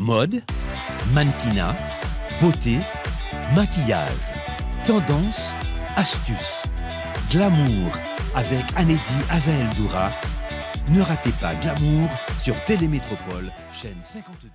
Mode, mannequinat, beauté, maquillage, tendance, astuces, glamour avec Anédi Azael Doura. Ne ratez pas Glamour sur Télémétropole, chaîne 52.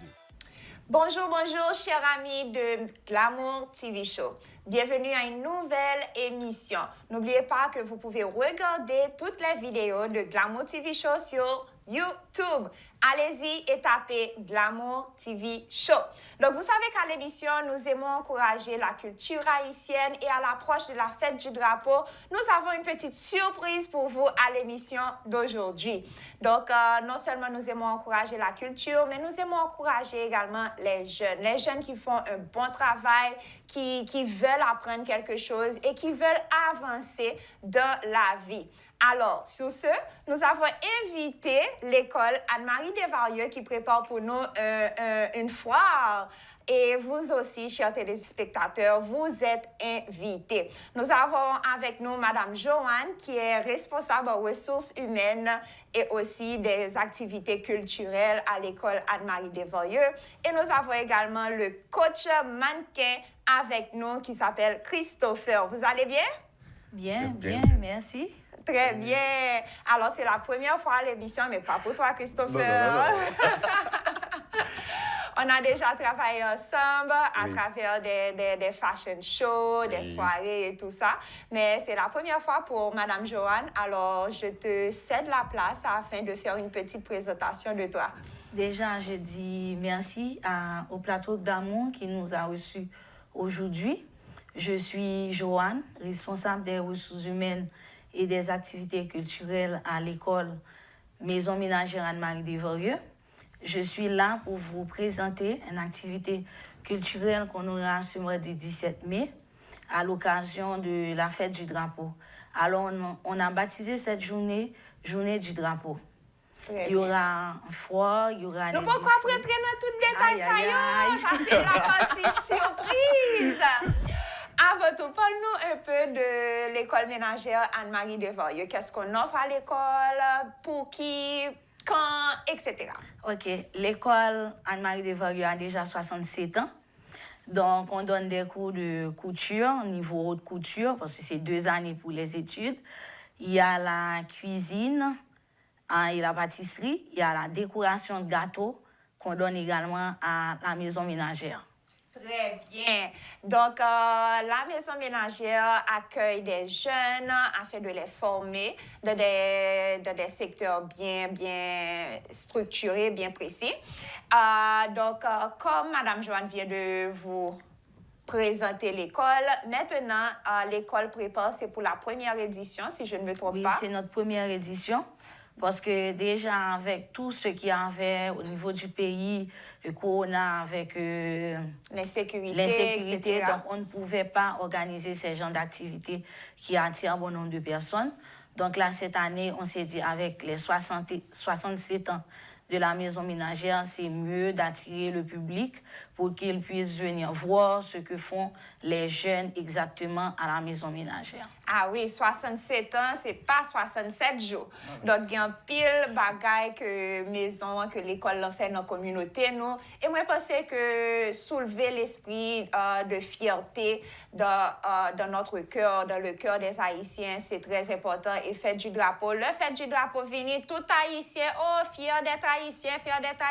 Bonjour, bonjour, chers amis de Glamour TV Show. Bienvenue à une nouvelle émission. N'oubliez pas que vous pouvez regarder toutes les vidéos de Glamour TV Show sur YouTube. Allez-y et tapez Glamour TV Show. Donc, vous savez qu'à l'émission, nous aimons encourager la culture haïtienne et à l'approche de la fête du drapeau, nous avons une petite surprise pour vous à l'émission d'aujourd'hui. Donc, non seulement nous aimons encourager la culture, mais nous aimons encourager également les jeunes qui font un bon travail, qui veulent apprendre quelque chose et qui veulent avancer dans la vie. Alors, sur ce, nous avons invité l'école Anne-Marie Desvarieux qui prépare pour nous une foire. Et vous aussi, chers téléspectateurs, vous êtes invités. Nous avons avec nous Madame Joanne, qui est responsable aux ressources humaines et aussi des activités culturelles à l'école Anne-Marie Desvarieux. Et nous avons également le coach mannequin avec nous qui s'appelle Christopher. Vous allez bien? Bien, merci. Très bien. Alors, c'est la première fois à l'émission, mais pas pour toi, Christopher. Non. On a déjà travaillé ensemble à travers des fashion shows, des soirées et tout ça. Mais c'est la première fois pour Madame Joanne. Alors, je te cède la place afin de faire une petite présentation de toi. Déjà, je dis merci au plateau d'Amour qui nous a reçus aujourd'hui. Je suis Joanne, responsable des ressources humaines et des activités culturelles à l'école Maison Ménagère Anne-Marie Desvarieux. Je suis là pour vous présenter une activité culturelle qu'on aura ce mardi 17 mai à l'occasion de la fête du drapeau. Alors, on a baptisé cette journée du drapeau. Il y aura un foire, il y aura... Nous pourquoi rentrer dans tout le détail, ça c'est la partie surprise. Avant tout, parle-nous un peu de l'école ménagère Anne-Marie Desvarieux. Qu'est-ce qu'on offre à l'école, pour qui, quand, etc. OK. L'école Anne-Marie Desvarieux a déjà 67 ans. Donc, on donne des cours de couture, niveau haute couture, parce que c'est 2 années pour les études. Il y a la cuisine et la pâtisserie. Il y a la décoration de gâteaux qu'on donne également à la maison ménagère. Très bien. Donc, la maison ménagère accueille des jeunes afin de les former dans des secteurs bien structurés, bien précis. Donc, comme Mme Joanne vient de vous présenter l'école, maintenant, l'école prépare, c'est pour la première édition, si je ne me trompe pas. Oui, c'est notre première édition. Parce que déjà, avec tout ce qu'il y avait au niveau du pays, le corona, avec l'insécurité, etc. Donc on ne pouvait pas organiser ces genres d'activités qui attirent un bon nombre de personnes. Donc là, cette année, on s'est dit, avec les 67 ans de la maison ménagère, c'est mieux d'attirer le public pour qu'ils puissent venir voir ce que font les jeunes exactement à la maison ménagère. Ah oui, 67 ans, c'est pas 67 jours. Donc, il y a un pile bagaille que l'école l'a fait dans la communauté, nous. Et moi, je pense que soulever l'esprit de fierté dans notre cœur, dans le cœur des Haïtiens, c'est très important. Et fête du drapeau, le fête du drapeau vient, tout Haïtien, fier d'être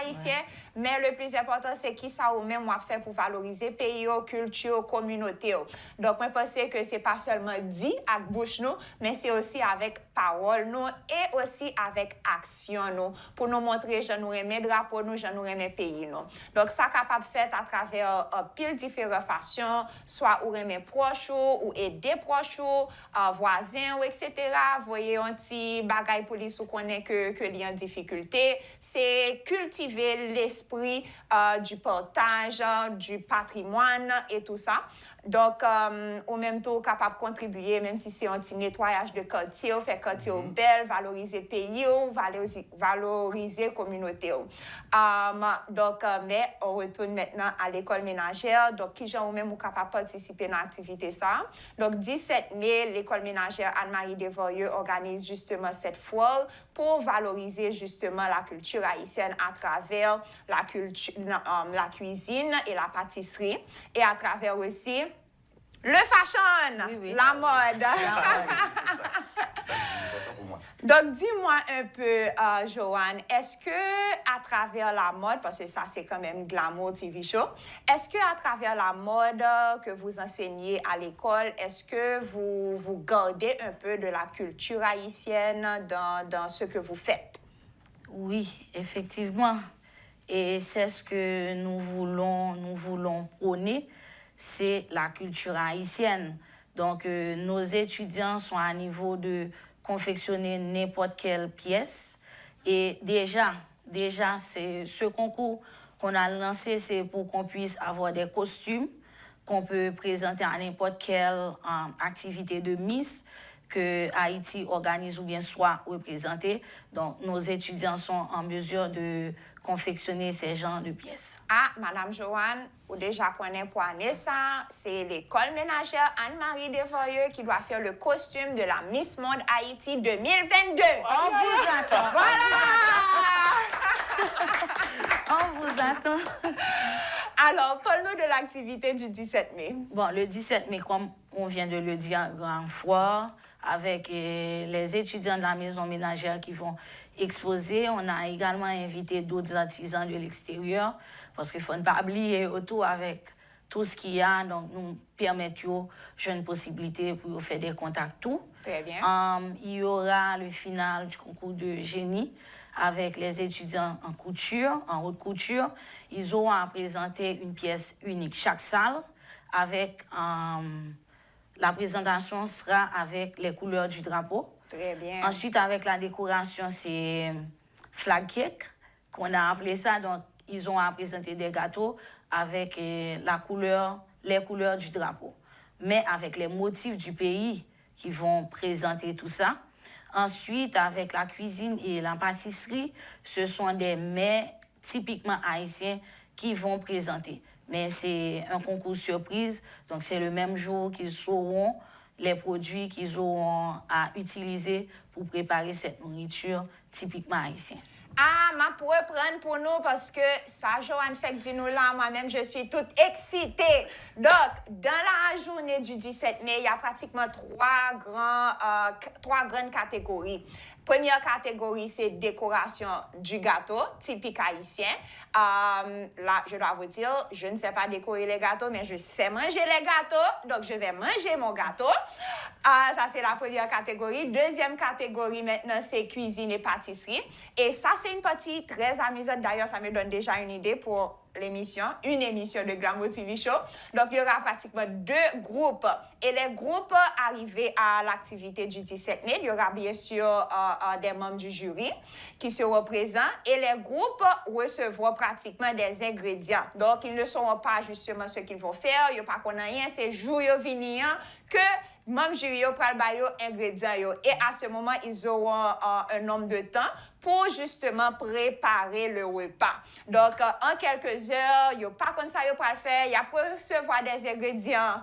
Haïtien. Ouais. Mais le plus important, c'est qui ça ou même moi fait pour valoriser pays, culture, communauté. Donc, moi, je pense que c'est pas seulement dit avec bouche nous, mais c'est aussi avec parole nous et aussi avec action nous pour nous montrer que nous aimons drapeau nous, nous aimons pays nous. Donc ça capable fait à travers pile différentes façons, soit ou aimer proche ou aider proche voisins ou etc. Voyez un petit bagaille pour les sous connaît que li en difficulté, c'est cultiver l'esprit du partage, du patrimoine et tout ça. Donc, au même temps, capable de contribuer, même si c'est un petit nettoyage de quartier, faire quartier belle, valoriser le pays, valoriser la communauté. Donc, mais on retourne maintenant à l'école ménagère. Donc, qui j'en même ou capable de participer dans l'activité ça. Donc, 17 mai, l'école ménagère Anne-Marie Desvorieux organise justement cette foire pour valoriser justement la culture haïtienne à travers la cuisine et la pâtisserie et à travers aussi le fashion, la mode. Donc, dis-moi un peu, Joanne, est-ce que à travers la mode, parce que ça c'est quand même Glamour TV Show, est-ce que à travers la mode que vous enseignez à l'école, est-ce que vous gardez un peu de la culture haïtienne dans ce que vous faites? Oui, effectivement. Et c'est ce que nous voulons prôner, c'est la culture haïtienne. Donc, nos étudiants sont à niveau de confectionner n'importe quelle pièce. Et déjà, ce concours qu'on a lancé, c'est pour qu'on puisse avoir des costumes qu'on peut présenter à n'importe quelle activité de Miss que Haïti organise ou bien soit représenté. Donc, nos étudiants sont en mesure de confectionner ces genres de pièces. Ah, Madame Joanne, vous déjà connaissez pour année ça, c'est l'école ménagère Anne-Marie Desvorieux qui doit faire le costume de la Miss Monde Haïti 2022. On vous attend. Voilà! On vous attend. Alors, parle-nous de l'activité du 17 mai. Bon, le 17 mai, comme on vient de le dire, grand foire, avec les étudiants de la maison ménagère qui vont exposer. On a également invité d'autres artisans de l'extérieur, parce qu'il ne faut pas oublier autour avec tout ce qu'il y a, donc nous permettons une possibilité pour faire des contacts tout. Très bien. Il y aura le final du concours de génie avec les étudiants en couture, en haute couture. Ils auront à présenter une pièce unique chaque salle avec la présentation sera avec les couleurs du drapeau. Très bien. Ensuite, avec la décoration, c'est flag cake, qu'on a appelé ça. Donc, ils ont à présenter des gâteaux avec les couleurs du drapeau, mais avec les motifs du pays qui vont présenter tout ça. Ensuite, avec la cuisine et la pâtisserie, ce sont des mets typiquement haïtiens qui vont présenter. Mais c'est un concours surprise, donc c'est le même jour qu'ils sauront les produits qu'ils auront à utiliser pour préparer cette nourriture typiquement haïtienne. Ah, ma pourrais prendre pour nous parce que ça, Joanne fait que dis-nous là, moi-même, je suis toute excitée. Donc, dans la journée du 17 mai, il y a pratiquement trois grandes catégories. Première catégorie, c'est décoration du gâteau, typique haïtien. Là, je dois vous dire, je ne sais pas décorer les gâteaux, mais je sais manger les gâteaux. Donc, je vais manger mon gâteau. Ça, c'est la première catégorie. Deuxième catégorie, maintenant, c'est cuisine et pâtisserie. Et ça, c'est une partie très amusante. D'ailleurs, ça me donne déjà une idée pour une émission de Glamour TV Show. Donc, il y aura pratiquement 2 groupes. Et les groupes arrivés à l'activité du 17 mai, il y aura bien sûr des membres du jury qui seront présents. Et les groupes recevront pratiquement des ingrédients. Donc, ils ne sauront pas justement ce qu'ils vont faire. Il n'y a pas qu'on a rien. C'est jour venir que même jury pour le ingrédients. Et à ce moment, ils auront un nombre de temps pour justement préparer le repas. Donc, en quelques heures, il n'y a pas comme ça pour le faire. Il y a pour recevoir des ingrédients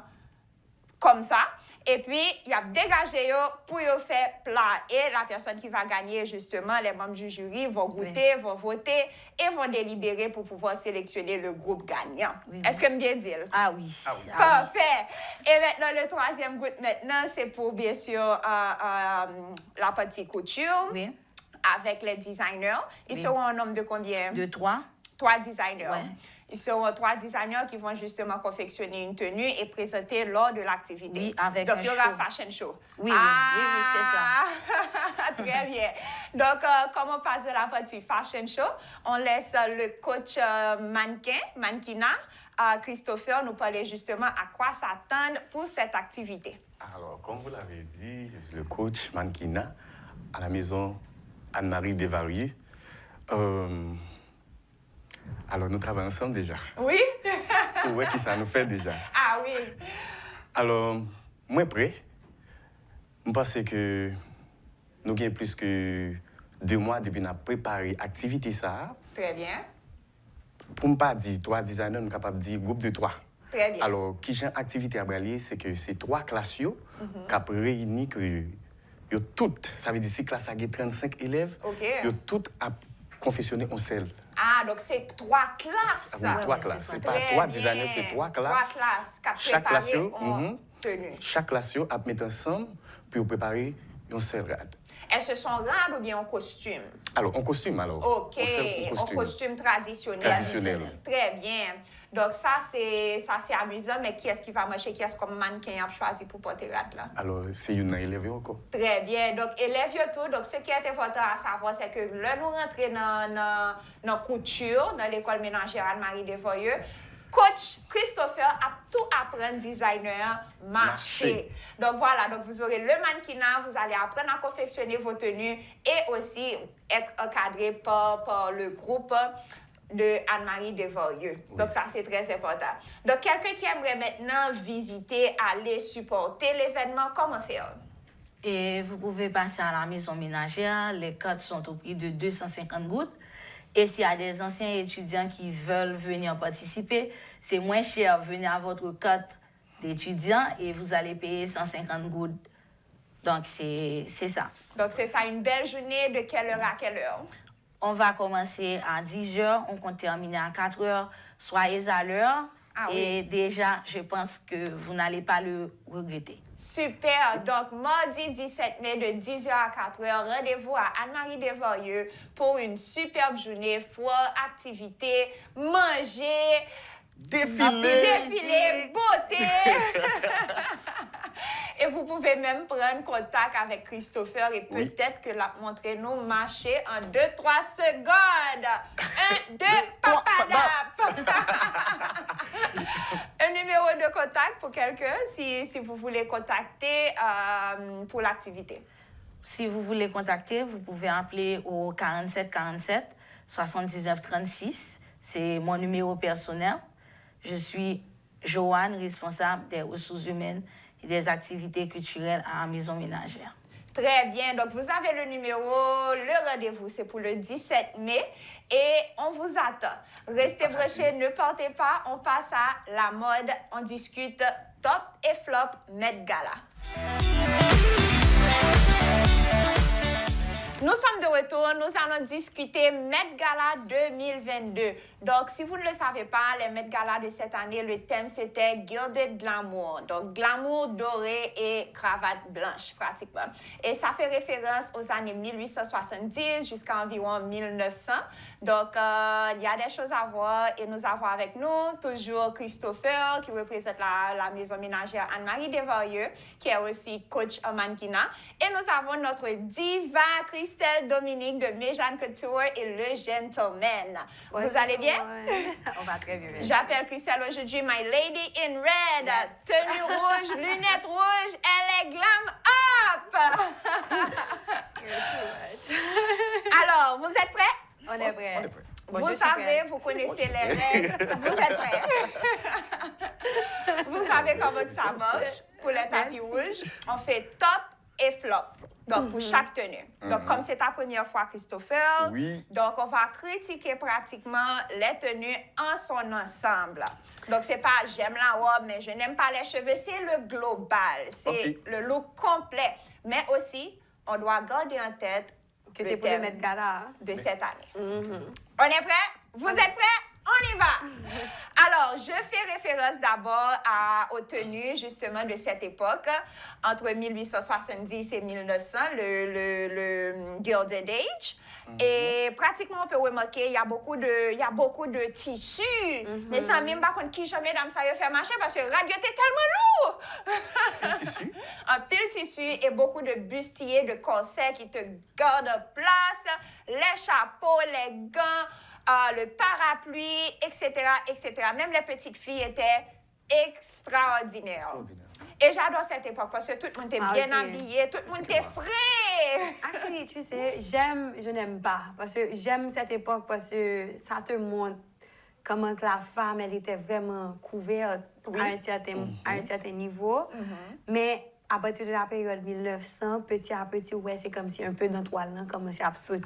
comme ça. Et puis, il y a dégagé pour faire plat. Et la personne qui va gagner, justement, les membres du jury vont goûter, vont voter et vont délibérer pour pouvoir sélectionner le groupe gagnant. Oui. Est-ce que je bien dire? Ah oui. Parfait. Et maintenant, le troisième groupe, maintenant, c'est pour, bien sûr, la partie couture. Oui. Avec les designers. Ils seront un nombre de combien? De 3. 3 designers. Ouais. Ils seront 3 designers qui vont justement confectionner une tenue et présenter lors de l'activité. Oui, avec donc, un il y aura show. fashion show. Oui, oui, c'est ça. Très bien. Donc, comme on passe de la partie fashion show, on laisse le coach mannequinat, Christopher, nous parler justement à quoi s'attendre pour cette activité. Alors, comme vous l'avez dit, je suis le coach mannequinat à la maison Anne-Marie Desvorieux. Alors, nous travaillons ensemble déjà. Oui? Oui, qui ça nous fait déjà. Ah oui. Alors, moi, prêt. Je pense que nous avons plus que 2 mois depuis que nous avons préparé l'activité. Très bien. Pour ne pas dire 3 designers, nous sommes capables de dire groupe de 3. Très bien. Alors, qui j'ai activité à Bralier, c'est que c'est 3 classes qui ont réuni que toutes, ça veut dire que ces classes ont 35 élèves, ils ont toutes à confectionner en selle. Ah, donc c'est 3 classes. Oui, 3 classes. C'est pas 3 designers, c'est 3 classes. 3 classes qui Chaque classe ont tenue. Chaque classe a mettre ensemble pour préparer une selle rade. Elles se sont rades ou bien en costume? Alors, en costume, alors. OK, en costume traditionnel. Très bien. Donc, ça, c'est amusant, mais qui est-ce qui va marcher? Qui est-ce comme mannequin a choisi pour porter rade là? Alors, c'est une élève encore. Très bien. Donc, élève tout. Donc, ce qui est important à savoir, c'est que là, nous rentrons dans couture, dans l'école ménagère Anne-Marie Desvoyeux. Coach Christopher a tout appris designer marché. Donc voilà, donc vous aurez le mannequinat, vous allez apprendre à confectionner vos tenues et aussi être encadré par le groupe de Anne-Marie Desvoyeux. Oui. Donc ça, c'est très important. Donc quelqu'un qui aimerait maintenant visiter, aller supporter l'événement, comment faire? Et vous pouvez passer à la maison ménagère. Les cotes sont au prix de 250 gouttes. Et s'il y a des anciens étudiants qui veulent venir participer, c'est moins cher. Venez à votre cote d'étudiant et vous allez payer 150 gouttes. Donc, c'est ça. Donc, c'est ça, une belle journée. De quelle heure à quelle heure? On va commencer à 10h, on compte terminer à 4h. Soyez à l'heure. Ah, et oui. déjà, je pense que vous n'allez pas le regretter. Super. Donc, mardi 17 mai de 10h à 4h, rendez-vous à Anne-Marie Desvoyeux pour une superbe journée, foire, activité, manger, défiler, beauté. Et vous pouvez même prendre contact avec Christopher et peut-être que la montrer nous marcher en 2-3 secondes. 1, 2, papadap. Un numéro de contact pour quelqu'un si vous voulez contacter pour l'activité. Si vous voulez contacter, vous pouvez appeler au 47 47 79 36. C'est mon numéro personnel. Je suis Joanne, responsable des ressources humaines et des activités culturelles à la maison ménagère. Très bien. Donc, vous avez le numéro, le rendez-vous, c'est pour le 17 mai et on vous attend. Restez branchés, ne partez pas. On passe à la mode. On discute top et flop Met Gala. Nous sommes de retour, nous allons discuter Met Gala 2022. Donc, si vous ne le savez pas, les Met Gala de cette année, le thème c'était Gilded Glamour. Donc, glamour doré et cravate blanche, pratiquement. Et ça fait référence aux années 1870 jusqu'à environ 1900. Donc, il y a des choses à voir et nous avons avec nous toujours Christopher qui représente la maison ménagère Anne-Marie Desvoyeux, qui est aussi coach en mannequinat. Et nous avons notre diva Christelle Dominique de Méjeanne Couture et le Gentleman. Ouais, vous allez bien? Ouais. On va très bien. J'appelle Christelle aujourd'hui My Lady in Red. Yes. Tenue rouge, lunettes rouges, elle est glam up! Alors, vous êtes prêts? On est prêts. On est prêts. Bon, vous savez, vous connaissez les règles. Vous êtes prêts? Vous savez comment ça marche pour les tapis rouges. On fait top et flop. Donc, pour chaque tenue. Donc, comme c'est ta première fois, Christopher, oui. Donc on va critiquer pratiquement les tenues en son ensemble. Donc, c'est pas j'aime la robe, mais je n'aime pas les cheveux. C'est le global. C'est le look complet. Mais aussi, on doit garder en tête que c'est pour le Met Gala de cette année. On est prêts? Vous êtes prêts? On y va! Alors, je fais référence d'abord aux tenues, justement, de cette époque, entre 1870 et 1900, le Gilded Age. Et pratiquement, on peut remarquer, il y a beaucoup de tissus. Mais ça, même pas contre qui jamais mesdames, ça fait marcher parce que le radio était tellement lourd. Un tissu? Un pile tissu et beaucoup de bustiers, de corsets qui te gardent place, les chapeaux, les gants, le parapluie, etc., etc. Même les petites filles étaient extraordinaires. Et j'adore cette époque parce que tout le monde était bien habillé, tout le monde était frais. Actually, tu sais, je n'aime pas. Parce que j'aime cette époque parce que ça te montre comment que la femme, elle était vraiment couverte à un certain niveau. Mais à partir de la période 1900, petit à petit, ouais, c'est comme si un peu dans toile là commençait à sortir.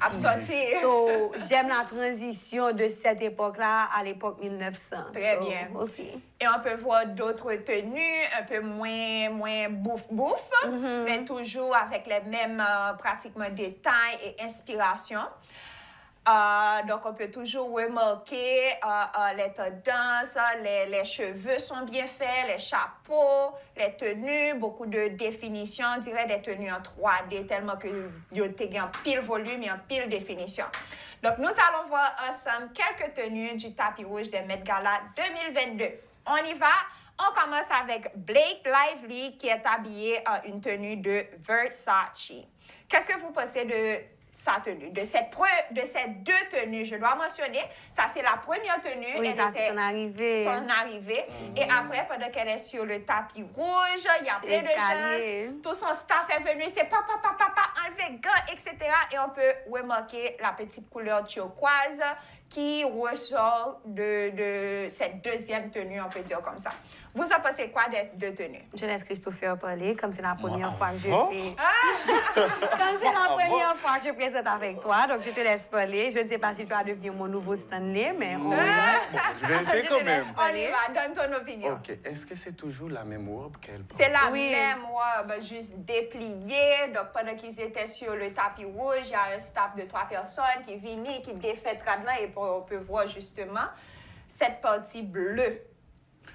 So, j'aime la transition de cette époque-là à l'époque 1900. Très bien. Aussi. Et on peut voir d'autres tenues un peu moins bouffe, mais toujours avec les mêmes pratiquement détails et inspirations. Donc, on peut toujours remarquer les tendances, les cheveux sont bien faits, les chapeaux, les tenues, beaucoup de définitions, on dirait des tenues en 3D, tellement que y a en pile volume et en pile définition. Donc, nous allons voir ensemble quelques tenues du tapis rouge des Met Gala 2022. On y va. On commence avec Blake Lively qui est habillé en une tenue de Versace. Qu'est-ce que vous pensez de sa tenue, de ces deux tenues, je dois mentionner, ça c'est la première tenue. Oui, ça c'est son arrivée. Et après, pendant qu'elle est sur le tapis rouge, il y a plein de gens, tout son staff est venu, c'est papa, enlever gants, etc. Et on peut remarquer la petite couleur turquoise qui ressort de cette deuxième tenue, on peut dire comme ça. Vous en pensez quoi des deux tenues? Je laisse Christopher parler, comme c'est la première fois que je fais. Comme c'est la première fois que je présente avec toi, donc je te laisse parler. Je ne sais pas si tu vas devenir mon nouveau Stanley, mais on je vais essayer quand même. On y va, donne ton opinion. OK. Est-ce que c'est toujours la même robe qu'elle porte? C'est la même robe, juste dépliée. Donc, pendant qu'ils étaient sur le tapis rouge, il y a un staff de 3 personnes qui viennent, qui défait là et on peut voir justement cette partie bleue.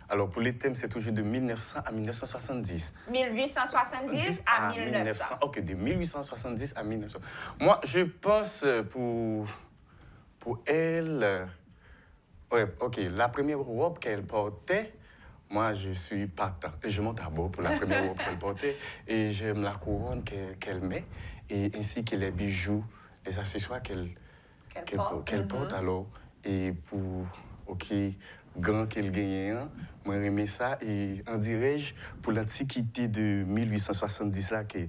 Alors, pour les thèmes, c'est toujours de 1900 à 1970. 1870 à 1900. OK, de 1870 à 1900. Moi, je pense pour elle... ouais, OK, la première robe qu'elle portait, moi, je suis partant. Je monte à bord pour la première robe qu'elle portait. Et j'aime la couronne qu'elle met, et ainsi que les bijoux, les accessoires qu'elle porte. Alors, et pour... OK, gants qu'elle gagnait, moi j'aimais ça, et en dirais-je pour l'antiquité de 1870 là, que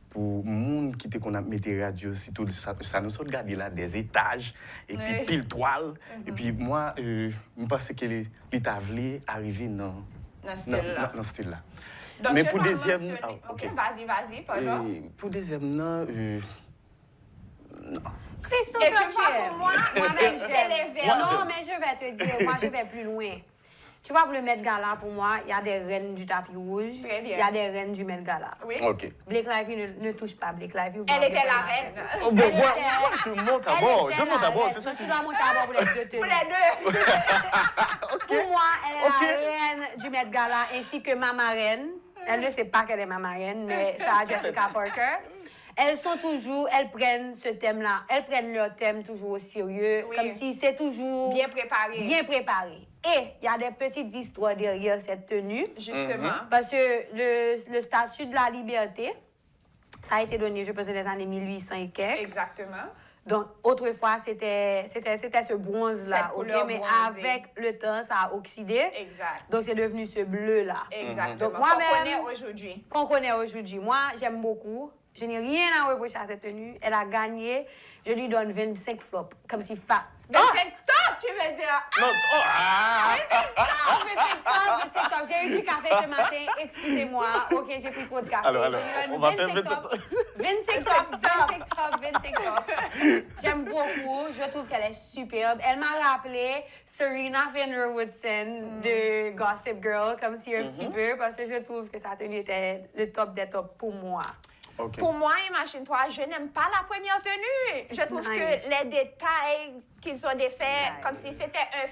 pour monde qui était qu'on a mis radio, si tout ça nous a regardé là des étages et puis pile toile, et puis moi je pense que les tablés arrivaient dans ce style là. Donc, mais pour deuxième OK, vas-y, pardon. Pour deuxième non. Christopher, et tu vois, pour moi, moi-même, c'est les verts. Non, mais je vais te dire, moi, je vais plus loin. Tu vois, pour le Met Gala, pour moi, il y a des reines du tapis rouge. Il y a des reines du Met Gala. Oui. OK. Blake Lively ne touche pas Blake Lively. Elle était la reine. Oh, bon, moi, je monte à bord. C'est ça. Tu dois monter à bord pour les deux tenues. Pour les deux. Pour moi, elle est la reine du Met Gala, ainsi que ma marraine. Elle ne sait pas qu'elle est ma marraine, mais Sarah Jessica Parker. Elles prennent ce thème-là, elles prennent leur thème toujours au sérieux, comme si c'est toujours bien préparé. Et il y a des petites histoires derrière cette tenue. Justement. Parce que le statut de la liberté, ça a été donné, je pense, dans les années 1800 et quelques. Exactement. Donc, autrefois, c'était ce bronze-là, OK? Mais avec le temps, ça a oxydé. Exact. Donc, c'est devenu ce bleu-là. Exactement. Donc, moi-même, qu'on connaît aujourd'hui. Moi, j'aime beaucoup. Je n'ai rien à reprocher à cette tenue. Elle a gagné. Je lui donne 25 flops. Comme si... 25 top, tu veux dire? Non, 25 top. J'ai eu du café ce matin. Excusez-moi. OK, j'ai pris trop de café. Alors, on va faire 25 top. J'aime beaucoup. Je trouve qu'elle est superbe. Elle m'a rappelé Serena Finner-Woodson de Gossip Girl, comme si un petit peu, parce que je trouve que sa tenue était le top des tops pour moi. Okay. Pour moi, imagine-toi, je n'aime pas la première tenue. Je trouve que les détails qu'ils ont défaits, comme si c'était un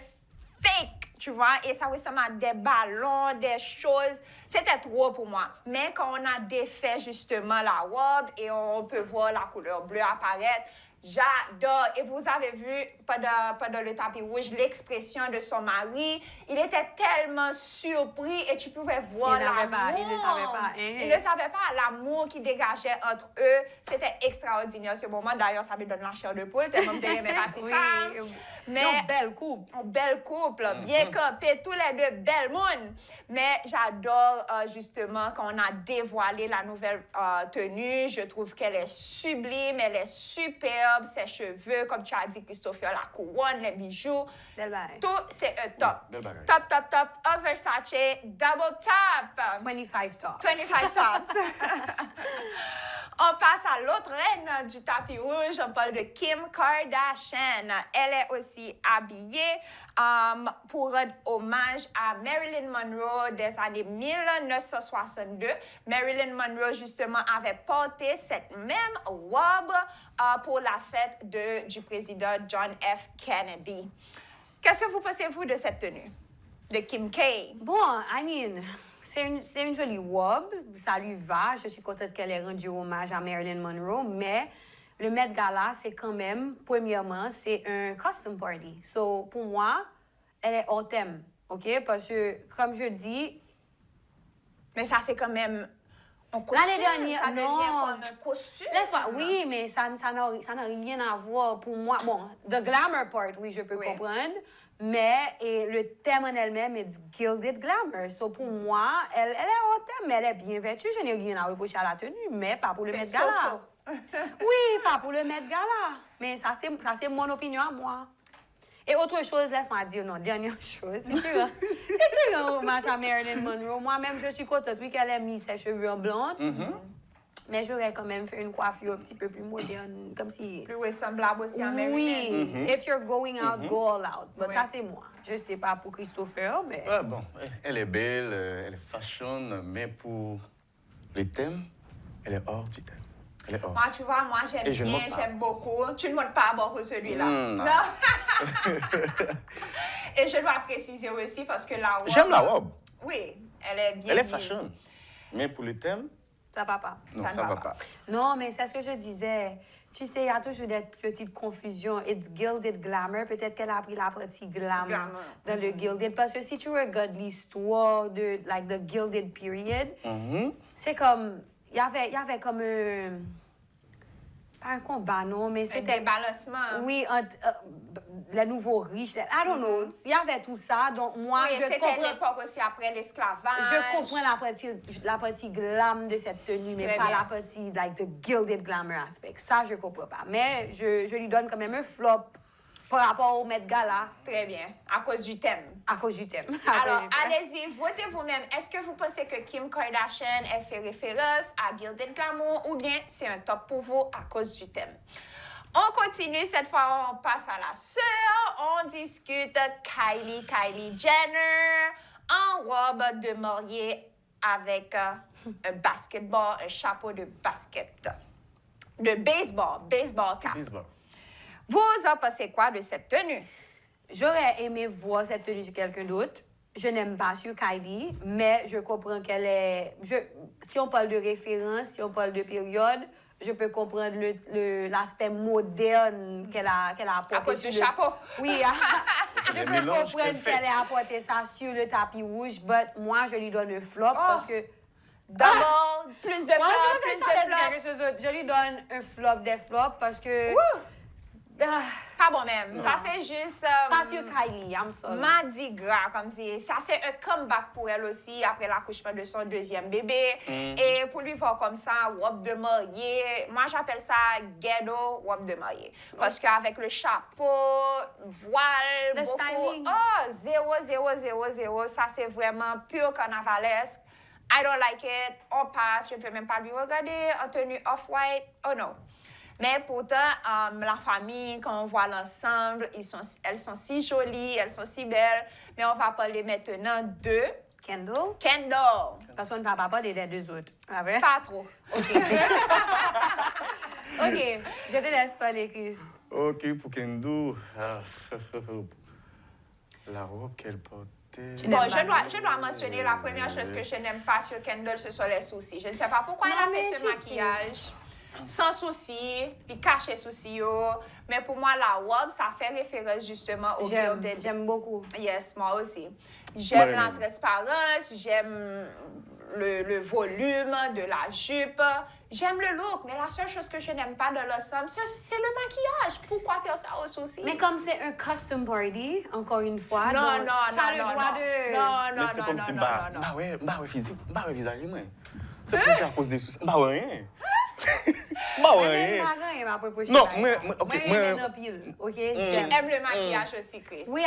fake, tu vois, et ça ressemble à des ballons, des choses. C'était trop pour moi. Mais quand on a défait justement la robe et on peut voir la couleur bleue apparaître, j'adore. Et vous avez vu pendant le tapis rouge l'expression de son mari. Il était tellement surpris et tu pouvais voir l'amour. Il ne savait pas l'amour qui dégageait entre eux. C'était extraordinaire ce moment. D'ailleurs, ça me donne la chair de poule. Tellement de mes pâtisseurs. Mais belle couple. Bien campé, tous les deux, belle moon. Mais j'adore justement quand on a dévoilé la nouvelle tenue. Je trouve qu'elle est sublime, elle est superbe. robe, ses cheveux, comme tu as dit, Christopher, la couronne, les bijoux. Belle bague. Tout, c'est un top. Belle bagaille. Top, top, top. Un Versace double top. 25 tops. 25 tops. On passe à l'autre reine du tapis rouge. On parle de Kim Kardashian. Elle est aussi habillée pour rendre hommage à Marilyn Monroe des années 1962. Marilyn Monroe, justement, avait porté cette même robe pour la fête du président John F. Kennedy. Qu'est-ce que vous pensez-vous de cette tenue de Kim K? Bon, I mean, c'est une jolie robe. Ça lui va. Je suis contente qu'elle ait rendu hommage à Marilyn Monroe. Mais le Met Gala, c'est quand même, premièrement, c'est un costume party. So, pour moi, elle est hors thème. OK? Parce que, comme je dis... Mais ça, c'est quand même un costume. L'année dernière, ça non. devient comme un costume. Laisse-moi, oui, mais ça n'a rien à voir pour moi. Bon, the glamour part, oui, je peux Oui. comprendre. Mais le thème en elle-même est gilded glamour. So, pour moi, elle est hors thème, mais elle est bien vêtue. Je n'ai rien à reprocher à la tenue, mais pas pour le Met C'est Gala. so-so. Oui, pas pour le Met Gala. Mais ça, c'est mon opinion à moi. Et autre chose, laisse-moi dire, non, dernière chose. C'est un hommage à Marilyn Monroe. Moi-même, je suis contente, oui, qu'elle ait mis ses cheveux en blonde. Mais j'aurais quand même fait une coiffure un petit peu plus moderne, comme si... Plus ressemblable aussi à Marilyn. Oui, if you're going out, go all out. Mais Oui. ça, c'est moi. Je sais pas pour Christopher, mais... Ah, bon, elle est belle, elle est fashion, mais pour les thèmes, elle est hors du thème. Elle est hors. Moi, tu vois, moi, j'aime Et je ne bien, monte pas. j'aime beaucoup. Tu ne montes pas bon pour celui-là. Non. Et je dois préciser aussi parce que la robe... J'aime la robe. Oui, elle est bien Elle est mise. fashion. Mais pour le thème, Ça va pas. non, Ça ça ne va va pas. Non, mais c'est ce que je disais. Tu sais, il y a toujours des petites confusions. It's gilded glamour. Peut-être qu'elle a pris la partie glamour Glamour. dans le gilded. Parce que si tu regardes l'histoire de, like, the gilded period, c'est comme... Il y avait comme un... Pas un combat, non, mais Un c'était... débalancement. Oui, entre les nouveaux riches. I don't know. Il y avait tout ça. Donc, moi, Oui, je c'était comprends... l'époque aussi après l'esclavage. Je comprends la partie glam de cette tenue, mais Très pas bien. la partie, like, the gilded glamour aspect. Ça, je comprends pas. Mais je lui donne quand même un flop par rapport au Met Gala Très bien, à cause du thème. à cause du thème. Alors, allez-y, votez vous-même. Est-ce que vous pensez que Kim Kardashian elle fait référence à Gilded Glamour ou bien c'est un top pour vous à cause du thème? On continue, cette fois, on passe à la sœur. On discute Kylie Jenner en robe de mariée avec un basketball, un chapeau de basket. De baseball cap. Baseball. Vous en pensez quoi de cette tenue? J'aurais aimé voir cette tenue de quelqu'un d'autre. Je n'aime pas sur Kylie, mais je comprends qu'elle est... si on parle de référence, si on parle de période, je peux comprendre l'aspect moderne qu'elle a apporté. À cause sur du le- chapeau. Oui, je Les peux mélanges comprendre qu'elle fait. qu'elle ait apporté ça sur le tapis rouge, mais moi, je lui donne un flop parce que... Double, plus de Moi, flops, je plus pensais que j'allais de dire flops. quelque chose d'autre. Je lui donne un flop des flops parce que... Ah, Pas bon même. Ça, c'est juste pas sur Kylie, I'm sorry. Mardi Gras, comme si. Ça, c'est un comeback pour elle aussi après l'accouchement de son deuxième bébé. Et pour lui voir comme ça, robe de mariée, moi, j'appelle ça ghetto robe de mariée. Parce qu'avec le chapeau, voile, Le beaucoup... styling. Oh, 0. Ça, c'est vraiment pur carnavalesque. I don't like it. On passe. Je ne peux même pas lui regarder en tenue off-white. Oh non. Mais pourtant, la famille, quand on voit l'ensemble, elles sont si jolies, elles sont si belles. Mais on va parler maintenant de Kendall, Kendall. parce qu'on ne va pas parler des deux autres. Ah ouais? Pas trop. OK. OK, je te laisse parler, Chris. Ok, pour Kendo, la robe qu'elle portait. Bon, je dois mentionner la première chose que je n'aime pas sur Kendall, ce sont les sourcils. Je ne sais pas pourquoi elle a mais fait ce tu sais. maquillage. Sans souci, puis cacher souci. Mais pour moi, la robe, ça fait référence justement au gilded. J'aime beaucoup. Yes, moi aussi. J'aime Moi, la transparence, j'aime le volume de la jupe. J'aime le look, mais la seule chose que je n'aime pas de l'ensemble, c'est le maquillage. Pourquoi faire ça aux sourcils? Mais comme c'est un custom party, encore une fois, non, donc, non, tu as non, le non, droit non. de... Non, Mais c'est comme si, non. ouais, physique, visage, moi. C'est pour ça à cause des soucis. Bah, ouais. Bah Moi, ouais. il m'a proposé. Non, ça. ok, Moi, moi- il m'a pile, ok? J'aime le maquillage aussi, Chris. Oui,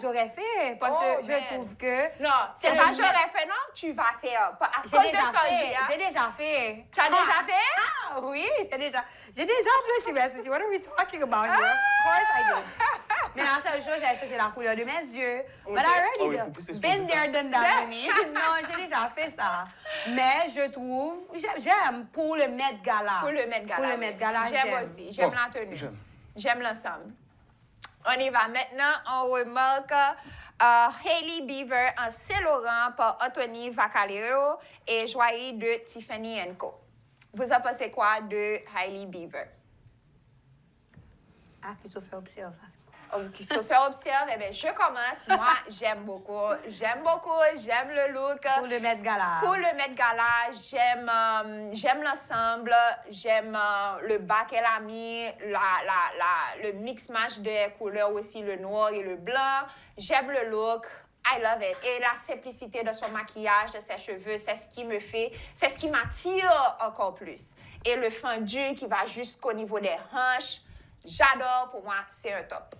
j'aurais fait, parce Oh, que man. je trouve que... Non, c'est le pas met- j'aurais fait, non? Tu vas faire. À J'ai cause déjà de ça, fait, hein? j'ai déjà fait. Tu as déjà fait? Ah, oui, j'ai déjà blushé, mais ceci, what are we talking about here? Of course I did. Mais la seule chose, j'ai changé la couleur de mes yeux. But I Ah already oui, done. pour plus exposer Been ça. there, done that, honey. Non, j'ai déjà fait ça. Mais je trouve, j'aime pour le Met Gala. Pour le Met Gala. Pour le oui. Met Gala, J'aime aussi. J'aime Bon, la tenue. j'aime. J'aime l'ensemble. On y va maintenant. On remarque Hailey Bieber en Saint-Laurent par Anthony Vacalero et Joaillier de Tiffany & Co. Vous en pensez quoi de Hailey Bieber? Ah, Christopher observe ça. Christopher observe, eh bien, je commence. Moi, j'aime beaucoup, j'aime le look. Pour le Met Gala. Pour le Met Gala, j'aime l'ensemble, j'aime le bas qu'elle a mis, le mix-match de couleurs aussi, le noir et le blanc. J'aime le look. I love it. Et la simplicité de son maquillage, de ses cheveux, c'est ce qui c'est ce qui m'attire encore plus. Et le fendu qui va jusqu'au niveau des hanches, j'adore. Pour moi, c'est un top.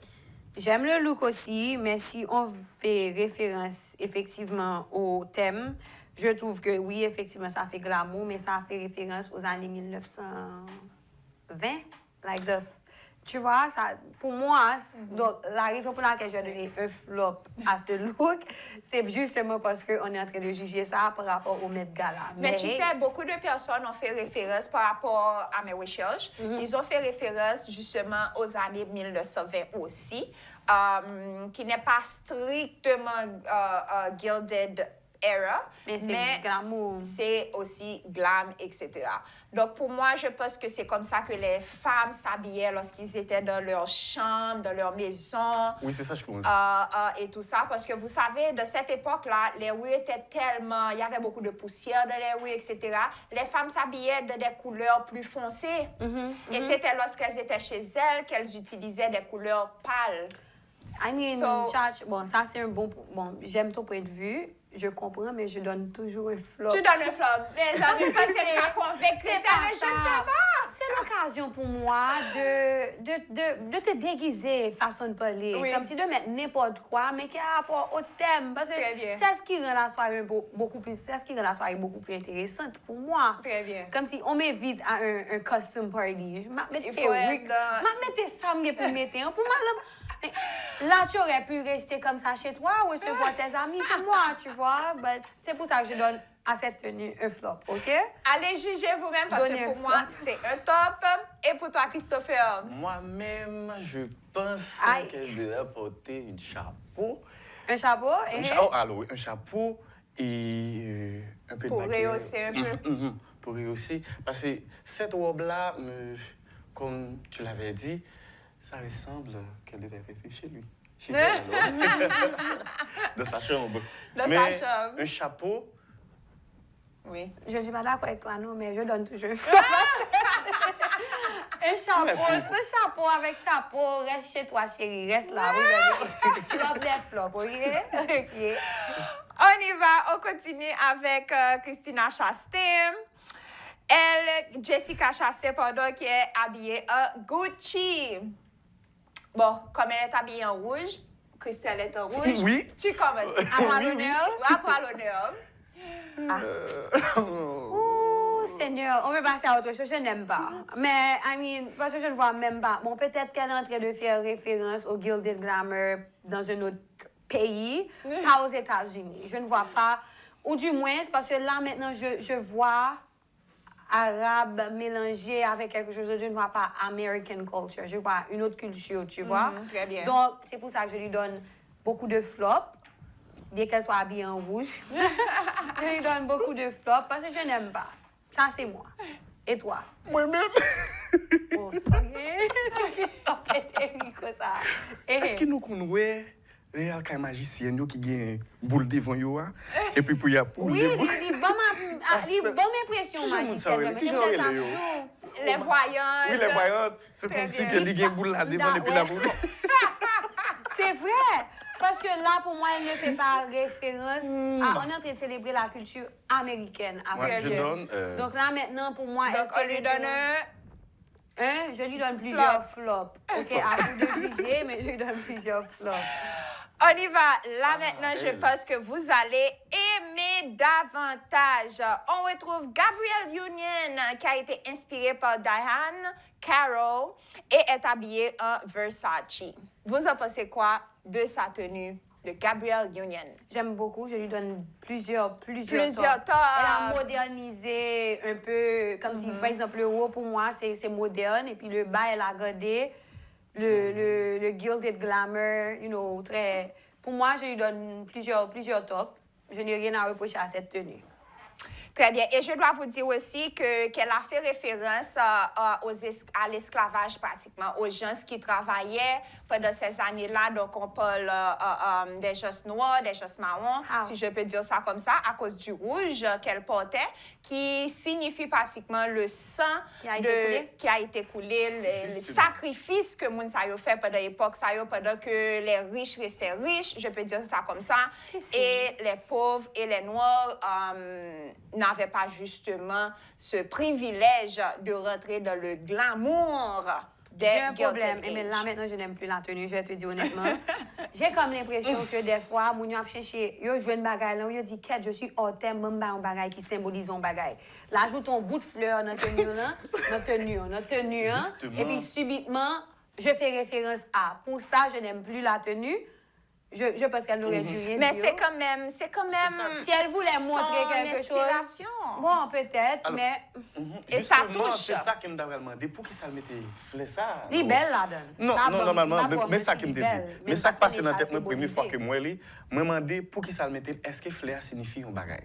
J'aime le look aussi, mais si on fait référence effectivement au thème, je trouve que oui, effectivement, ça fait glamour, mais ça fait référence aux années 1920. Tu vois, ça, pour moi, donc, la raison pour laquelle je vais donner un flop à ce look, c'est justement parce qu'on est en train de juger ça par rapport au Met Gala. Mais tu sais, beaucoup de personnes ont fait référence par rapport à mes recherches. Ils ont fait référence justement aux années 1920 aussi, qui n'est pas strictement gilded era, Mais c'est glamour. c'est aussi glam, etc. Donc, pour moi, je pense que c'est comme ça que les femmes s'habillaient lorsqu'ils étaient dans leur chambre, dans leur maison. Oui, c'est ça, je pense. Et tout ça, parce que vous savez, de cette époque-là, les rues étaient tellement... Il y avait beaucoup de poussière dans les rues, etc. Les femmes s'habillaient de des couleurs plus foncées. Et c'était lorsqu'elles étaient chez elles qu'elles utilisaient des couleurs pâles. I mean, So- Tchatch, bon, ça c'est un bon... Bon, j'aime ton point de vue, je comprends, mais je donne toujours un flop. Tu donnes un flop. Mais ça, tu penses que tu as convaincu C'est ça, pas mais je ça. ne peux pas. C'est l'occasion pour moi de te déguiser façon de parler. Oui. Comme si de mettre n'importe quoi, mais qui a rapport au thème. Parce que Très bien. c'est ce qui rend la soirée beaucoup plus intéressante pour moi. Très bien. Comme si on m'invite à un costume party. Je m'en Il faut être dans- ça pour mettre. Pour moi, là, tu aurais pu rester comme ça chez toi ou recevoir tes amis, c'est moi, tu vois. But c'est pour ça que je donne à cette tenue un flop, OK? Allez juger vous-même parce Donnez que un pour moi, flop. c'est un top. Et pour toi, Christopher? Moi-même, je pense Aïe. qu'elle devrait porter un chapeau. Un chapeau? Un chapeau et un peu Pour de maquillage. rehausser un peu. Pour rehausser. Parce que cette robe-là, comme tu l'avais dit, ça ressemble qu'elle devait rester chez lui. Chez elle, alors. Dans sa chambre. Dans sa Mais chambre. un chapeau, Oui. Je ne suis pas d'accord avec toi, non, mais je donne toujours un flop. Un chapeau, ce chapeau avec chapeau, reste chez toi, chérie, reste là. Oui, flop des flops, OK? OK. On y va, on continue avec Christina Chastain. Elle, Jessica Chastain, pardon, qui est habillée en Gucci. Bon, comme elle est habillée en rouge, Christelle est en rouge. Oui. Tu commences. À toi l'honneur. À toi l'honneur. Oh, Seigneur, on peut passer à autre chose, je n'aime pas. Mais, parce que je ne vois même pas. Bon, peut-être qu'elle est en train de faire référence au Gilded Glamour dans un autre pays, pas aux États-Unis. Je ne vois pas. Ou du moins, c'est parce que là, maintenant, je vois arabe mélangé avec quelque chose d'autre. Je ne vois pas American culture. Je vois une autre culture, tu vois. Très bien. Donc, c'est pour ça que je lui donne beaucoup de flops, bien qu'elle soit habillée en rouge. Je lui donne beaucoup de flops parce que je n'aime pas. Ça, c'est moi. Et toi? moi-même. Oh, sorry. Ça fait terrible, ça. Est-ce que nous connaissons les magiciens qui ont une boule devant eux et puis pour y avoir Oui, il bonne impression, Qui j'aime ça, magicienne. qui J'aime j'aurais ça les toujours. Les voyantes. Oui, les voyantes, c'est Très comme si bien. que les une boule là devant et puis la boule. C'est vrai. Parce que là, pour moi, elle ne fait pas référence à... On est en train de célébrer la culture américaine. Moi, je donne... Donc là, maintenant, pour moi, Donc, on lui donne je lui donne plusieurs flops. OK, à vous de juger, mais je lui donne plusieurs flops. On y va. Là, maintenant, je pense que vous allez aimer davantage. On retrouve Gabrielle Union, qui a été inspirée par Diane Carroll et est habillée en Versace. Vous en pensez quoi de sa tenue de Gabrielle Union? J'aime beaucoup. Je lui donne plusieurs tops. Tops. Elle a modernisé un peu, comme si, par exemple, le haut, pour moi, c'est moderne. Et puis le bas, elle a gardé le gilded glamour, you know, très... Pour moi, je lui donne plusieurs tops. Je n'ai rien à reprocher à cette tenue. Très bien. Et je dois vous dire aussi qu'elle a fait référence à l'esclavage pratiquement, aux gens qui travaillaient pendant ces années-là. Donc, on parle des gens noirs, des gens marrons, si je peux dire ça comme ça, à cause du rouge qu'elle portait, qui signifie pratiquement le sang qui a été coulé, le sacrifice que moun sa yo fait pendant l'époque, pendant que les riches restaient riches, je peux dire ça comme ça, et les pauvres et les noirs n'avaient pas justement ce privilège de rentrer dans le glamour des J'ai un problème. Gilded Mais Age. là, maintenant, je n'aime plus la tenue, je vais te dire honnêtement. J'ai comme l'impression que des fois, moun yo ap cherché, yo jwenn bagay là, yo dit, Ket, je suis hors thème, même un bagay qui symbolise un bagay. Là, ajoute un bout de fleur dans notre tenue, et puis subitement, je fais référence à. Pour ça, je n'aime plus la tenue. Je pense qu'elle n'aurait dû rien Mais dire. c'est quand même... Si elle voulait montrer quelque chose... Bon, peut-être, alors, mais... Et ça justement, touche. c'est ça qui me devrait demander. Pour qui ça le mettait flé ça? Elle est belle, la donne. Non, normalement, mais ça qui me dit. dit. Mais ça qui passe dans la tête, la première fois que moi, je me demandais pour qui ça le mettait, est-ce que flé signifie un bagage?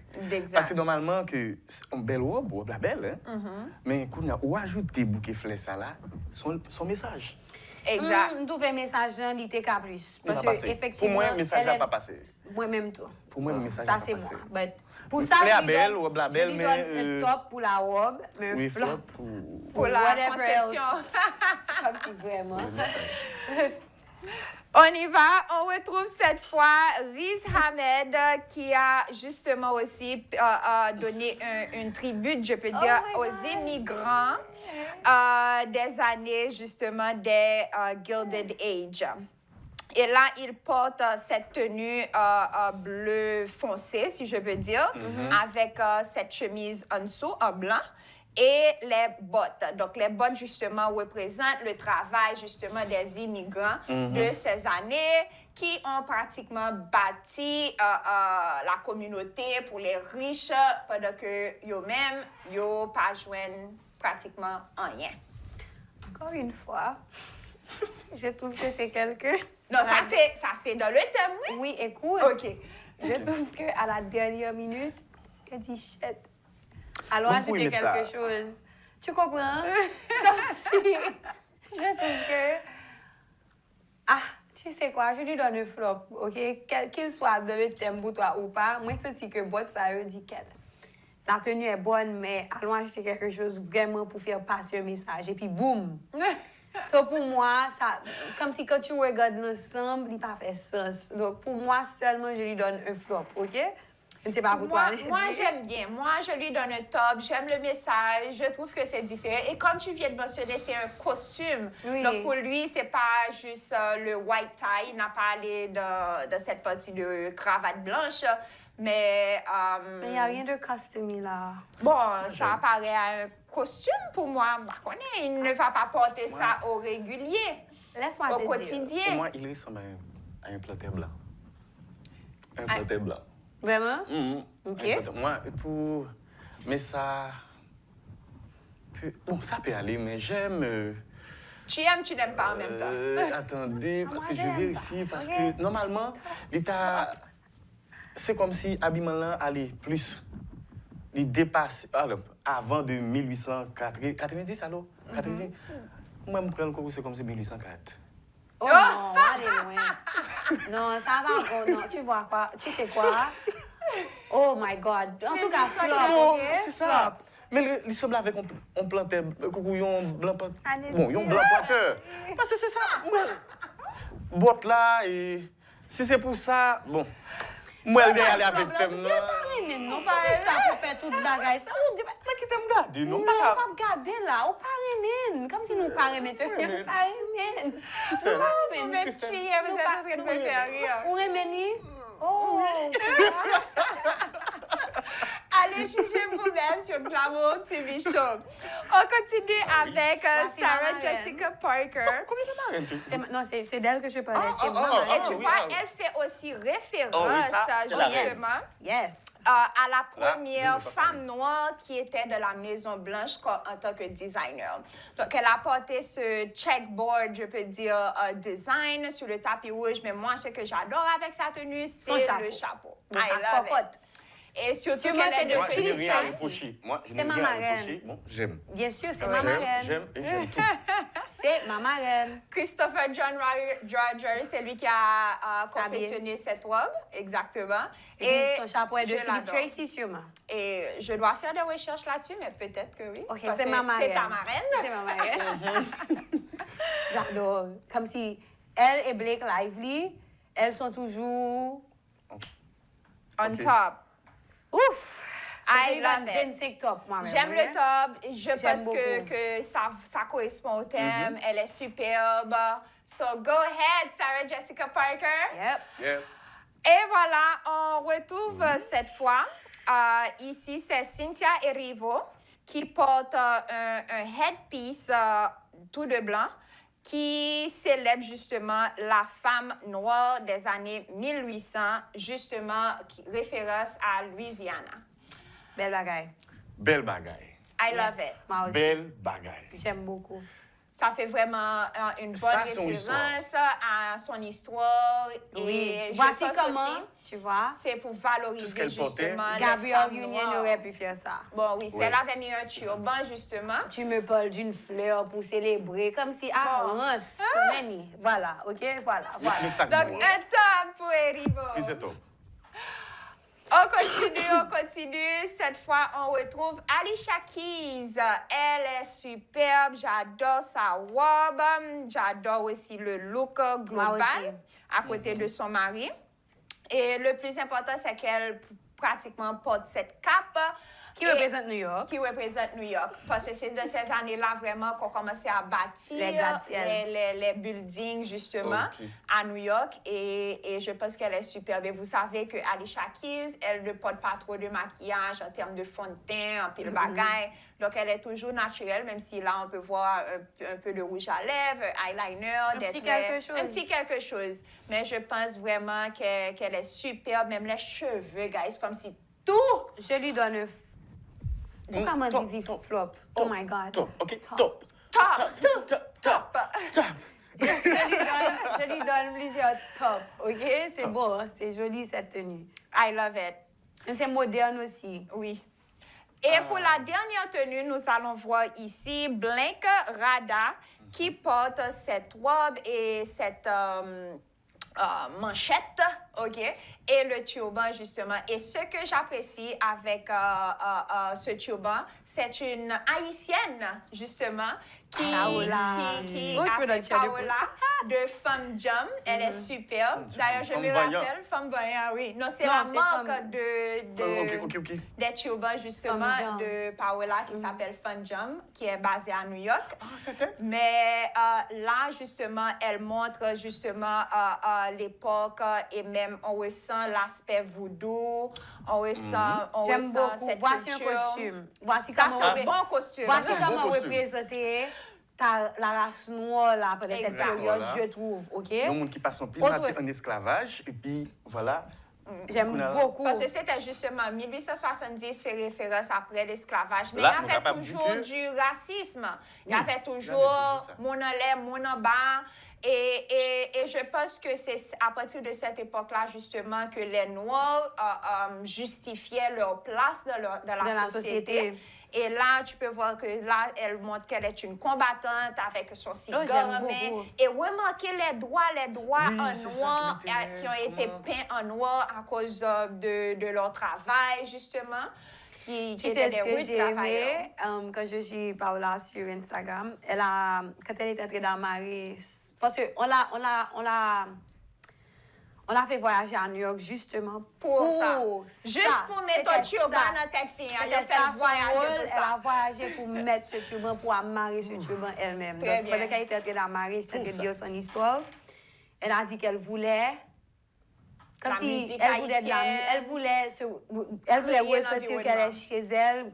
Parce que normalement, que une belle robe, la belle, hein? Mais quand on ajoute des bouquets flé ça là, son message. Exact. Je trouve un message il était qu'à plus. Parce que, effectivement, pour moi, le message n'a pas passé. Moi-même, tout. Pour moi, le message ça, n'a pas c'est passé. moi. Pour ça, Flé je à lui belle, donne, robe la belle, je lui mais... donne un top pour la robe, mais un Oui, flop flop Pour la whatever conception. Comme si vraiment... On y va. On retrouve cette fois Riz Ahmed qui a justement aussi donné une tribute, je peux dire, aux immigrants des années justement des Gilded Age. Et là, il porte cette tenue bleu foncé, si je peux dire, avec cette chemise en dessous, en blanc. Et les bottes. Donc, les bottes, justement, représentent le travail, justement, des immigrants de ces années qui ont pratiquement bâti la communauté pour les riches pendant que eux-mêmes, ils n'ont pas joint pratiquement rien. Encore une fois, je trouve que c'est quelqu'un... Non, ça c'est dans le thème, oui? Oui, écoute. OK. Je trouve qu'à la dernière minute, il dit shit. Alors, Donc, ajouter oui, quelque chose. Tu comprends? Comme si. Je trouve que. Ah, tu sais quoi? Je lui donne un flop, OK? Qu'il soit dans le thème pour toi ou pas, moi, je dis que bot, ça veut dire que la tenue est bonne, mais allons acheter quelque chose vraiment pour faire passer un message. Et puis, boum! So, pour moi, ça, comme si quand tu regardes l'ensemble, il n'a pas fait sens. Donc, pour moi, seulement, je lui donne un flop, OK? Je ne sais pas pour toi. Moi, j'aime bien. Moi, je lui donne un top. J'aime le message. Je trouve que c'est différent. Et comme tu viens de mentionner, c'est un costume. Oui. Donc, pour lui, c'est pas juste le white tie. Il n'a pas allé dans cette partie de cravate blanche. Mais il n'y a rien de costume là. bon, ça apparaît à un costume pour moi. Il ne va pas porter ça au régulier, Laisse-moi au te dire. quotidien. Pour moi, il ressemble à un plantain blanc. Un plantain blanc. Vraiment? OK. Moi, pour... Mais ça... Bon, ça peut aller, mais j'aime... Tu aimes, tu n'aimes pas en même temps. Attendez, parce que je j'aime vérifie, pas. parce OK. que normalement, l'État... C'est comme si l'habillement là allait plus. Il dépasse... Alors, avant de 1890, alors? 90? Moi, je prends le coup, c'est comme si 1804. Oh non, allez loin. Non, ça va encore. Non, tu vois quoi? Tu sais quoi? Oh my God. En tout cas, flop. Non, OK? c'est ça. Mais il semble avec un plantain, un blanc planteur. Allez, Bon, un blanc planteur. Parce que c'est ça. Botte là, et si c'est pour ça, bon. Moi, je vais aller avec toi. thème. Non, pas ça pour faire toute bagaille. Ça, on dit, Mais qui t'aime garder, non? non, pas regarder là. On parle, comme si nous parlions maintenant. On parle, Vous êtes chier, vous êtes en train de me faire rire. on est oh, Allez juger vous-même sur Glamour TV Show. On continue avec Voici ma Sarah marraine. Jessica Parker. Combien de marraines? non, c'est d'elle que je parlais. C'est ah, moi. ah, Et tu oui, vois, ah oui. elle fait aussi référence, Oh oui, ça, c'est la reine. justement, Yes. à la Là, première je ne veux pas femme parler. noire qui était de la Maison Blanche en tant que designer. Donc, elle a porté ce checkboard, je peux dire, design sur le tapis rouge. Mais moi, ce que j'adore avec sa tenue, Son c'est chapeau. le chapeau. Bon, I ça love it. cocotte. Et surtout Sûrement, qu'elle est c'est de de Moi, je n'ai petite rien à taille. reprocher. Moi, je n'ai C'est ma rien à marraine. reprocher. Bon, j'aime. Bien sûr, c'est Oui. ma marraine. J'aime et j'aime tout. C'est ma marraine. Christopher John Rogers, c'est lui qui a confectionné cette robe, exactement. Et puis, son chapeau est de je Philippe l'adore. Tracy, sûrement. Et je dois faire des recherches là-dessus, mais peut-être que oui. Ok, parce c'est que ma marraine. C'est ta marraine. C'est ma marraine. J'adore. Comme si elle et Blake Lively, elles sont toujours... On Ok. top. Ouf! I love it. 25 top, moi-même. J'aime le top. Je J'aime pense beaucoup. que ça correspond au thème. Elle est superbe. So go ahead, Sarah Jessica Parker. Yep. Yeah. Et voilà, on retrouve cette fois. Ici, c'est Cynthia Erivo qui porte un headpiece tout de blanc qui célèbre justement la femme noire des années 1800, justement, qui référence à Louisiana. Belle bagaille. Belle bagaille. I love it. Moi aussi. Belle bagaille. J'aime beaucoup. Ça fait vraiment une bonne Ça, son référence à son histoire. Et je Voici pense comment, aussi, tu vois, c'est pour Tout ce valoriser qu'elle portait. justement les Gabrielle femmes Union noires. aurait pu faire ça. Bon, oui, si Oui. elle avait mis un turban, justement. Tu me parles d'une fleur pour célébrer, comme si, Rance, Nani. Voilà, ok? Voilà. Le sac Donc, noir. un top pour Erivo. Oui, c'est tout. On continue. Cette fois, on retrouve Alicia Keys. Elle est superbe. J'adore sa robe. J'adore aussi le look Moi aussi. global à côté de son mari. Et le plus important, c'est qu'elle pratiquement porte cette cape. Qui Et- représente New York. qui représente New York. Parce que c'est de ces années-là vraiment qu'on commençait à bâtir Les gratte-ciel. les buildings, justement, Ok. à New York. Et je pense qu'elle est superbe. Et vous savez que Alicia Keys, elle ne porte pas trop de maquillage en termes de fond de teint, en pile bagaille. Donc, elle est toujours naturelle, même si là, on peut voir un peu de rouge à lèvres, eyeliner, des petit traits. quelque chose. Un petit quelque chose. Mais je pense vraiment qu'elle est superbe. Même les cheveux, guys, comme si tout... Je lui donne un... Pourquoi m'en Top, dit top, flop? Oh my God. Top, ok, top. Top! Top. Je lui donne plusieurs top, ok? C'est beau, hein? C'est joli cette tenue. I love it. Et c'est moderne aussi. Oui. Et pour la dernière tenue, nous allons voir ici Blake Rada qui porte cette robe et cette manchette, OK? Et le turban, justement. Et ce que j'apprécie avec ce turban, c'est une Haïtienne, justement, qui Paola. qui Oh, tu a veux dans le fait chat de Paola de Femme Jam. Elle est superbe. D'ailleurs, je Femme me Vaillant. rappelle, Femme Vaillant, oui. Non, c'est Non, la c'est marque Femme- de Ok. des turbans, justement, Femme Jam. de Paola qui s'appelle Fun Jam, qui est basée à New York. Ah, c'était? Mais là, justement, elle montre justement l'époque et même on ressent l'aspect voodoo, on ressent, on J'aime ressent beaucoup. cette Voici un culture. costume. Voici Ça, comment c'est un bon costume. Voici un bon comment costume. représenter la race noire là, pendant cette Exact. période, Voilà. je trouve, ok? Il y a des gens qui passent en pile Autre- en esclavage, et puis voilà. J'aime Kuna- beaucoup. Parce que c'était justement 1870 fait référence après l'esclavage. Mais Là, il on y avait capable toujours du que- du racisme. Il y Oui, avait il y toujours avait toujours ça. mon en l'air, mon en bas. Et je pense que c'est à partir de cette époque-là, justement, que les Noirs justifiaient leur place dans la société. Et là, tu peux voir que là, elle montre qu'elle est une combattante avec son cigare j'aime en main. beaucoup. Et remarquez les doigts Oui, en c'est ça noir qui m'intéresse, qui ont été comment- peints en noir à cause de leur travail, justement, qui Tu étaient sais ce des que rudes j'ai travailleurs. aimé quand je suis Paola sur Instagram? Quand elle est entrée dans Marie, parce qu'on On l'a fait voyager à New York justement Pour ça. Juste pour mettre ton C'était turban ça. dans tête fille. Elle C'était a fait ça, voyager son rôle. pour Elle ça. a voyagé pour mettre ce turban, pour amarrer ce turban elle-même. Très Donc, bien. pendant qu'elle était en train d'amarrer, j'étais en train de dire son histoire. Elle a dit qu'elle voulait... Comme La si musique elle voulait haïtienne. elle voulait Créer ressentir l'environnement. qu'elle est chez elle,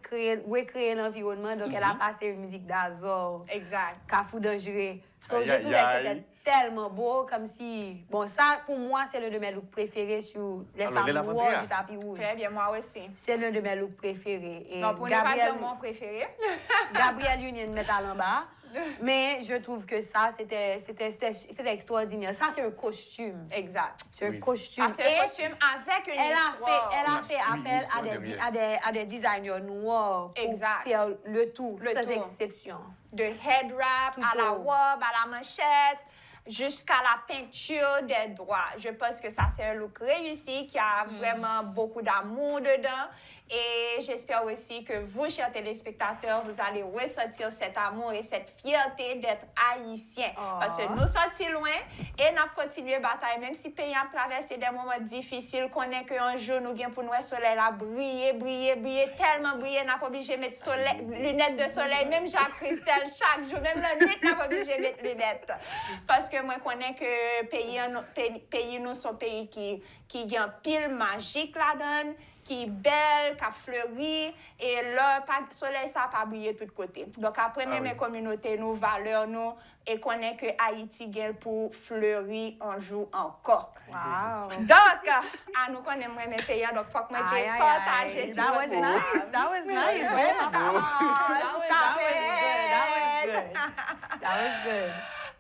recréer l'environnement. Donc, elle a passé une musique d'Azor. Exact. Cafou dangereux. So, Aïe, je aïe, trouvais que aïe. c'était tellement beau, comme si... Bon, ça, pour moi, c'est l'un de mes looks préférés sur les Alors, Léla femmes Fabria. noires du tapis rouge. Très bien, moi aussi. C'est l'un de mes looks préférés. Et Non, pour ne pas dire mon préféré. Gabrielle Union métal en bas. Mais je trouve que ça, c'était extraordinaire. Ça, c'est un costume. Exact. C'est un Oui. costume. Ah, c'est un Et costume avec une elle histoire. a fait Oui, appel l'histoire derrière. à des designers noirs pour Exact. faire le tout, Le sans tout. exception. De head wrap Tout à la au- robe, à la manchette, jusqu'à la peinture des doigts. Je pense que ça, c'est un look réussi qui a vraiment beaucoup d'amour dedans. Et j'espère aussi que vous, chers téléspectateurs, vous allez ressentir cet amour et cette fierté d'être haïtien. Parce que nous sommes loin et nous continuons à bataille. Même si le pays a traversé des moments difficiles, qu'on est qu'un jour, nous avons pour nous le soleil là, briller, tellement briller, nous pas obligé de mettre lunettes de soleil. Même Jacques-Christelle, chaque jour, même la nuit, nous pas obligé de mettre lunettes. Parce que moi, je connais que pays nous sont pays qui a un pile magique là-dedans, qui est belle, qui a fleuri, et là, le soleil, ça n'a pas brillé de tous côtés. Donc, apprenez mes communautés, nos valeurs, nous, et connaissez que Haïti gagne pour fleurir un jour encore. Wow. Donc, à nous connaissons mes pays, donc il faut que je Aïe, aïe, partage. aïe. That was nice. That was nice. Ouais, papa. That was good.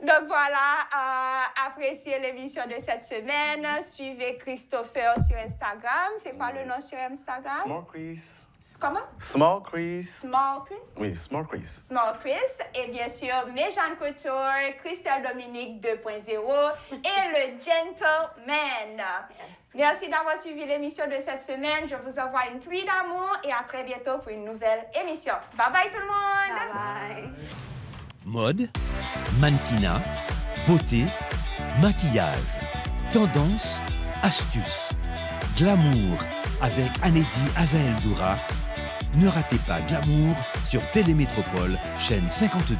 Donc voilà, appréciez l'émission de cette semaine. Suivez Christopher sur Instagram. C'est quoi le nom sur Instagram? Small Chris. Comment? Small Chris. Small Chris? Oui, Small Chris. Small Chris. Et bien sûr, Méjeanne Couture, Christelle Dominique 2.0 et le Gentleman. Merci d'avoir suivi l'émission de cette semaine. Je vous envoie une pluie d'amour et à très bientôt pour une nouvelle émission. Bye bye tout le monde! Bye bye. Mode, mannequinat, beauté, maquillage, tendance, astuces, glamour avec Anedi Azael Doura. Ne ratez pas Glamour sur Télémétropole, chaîne 52.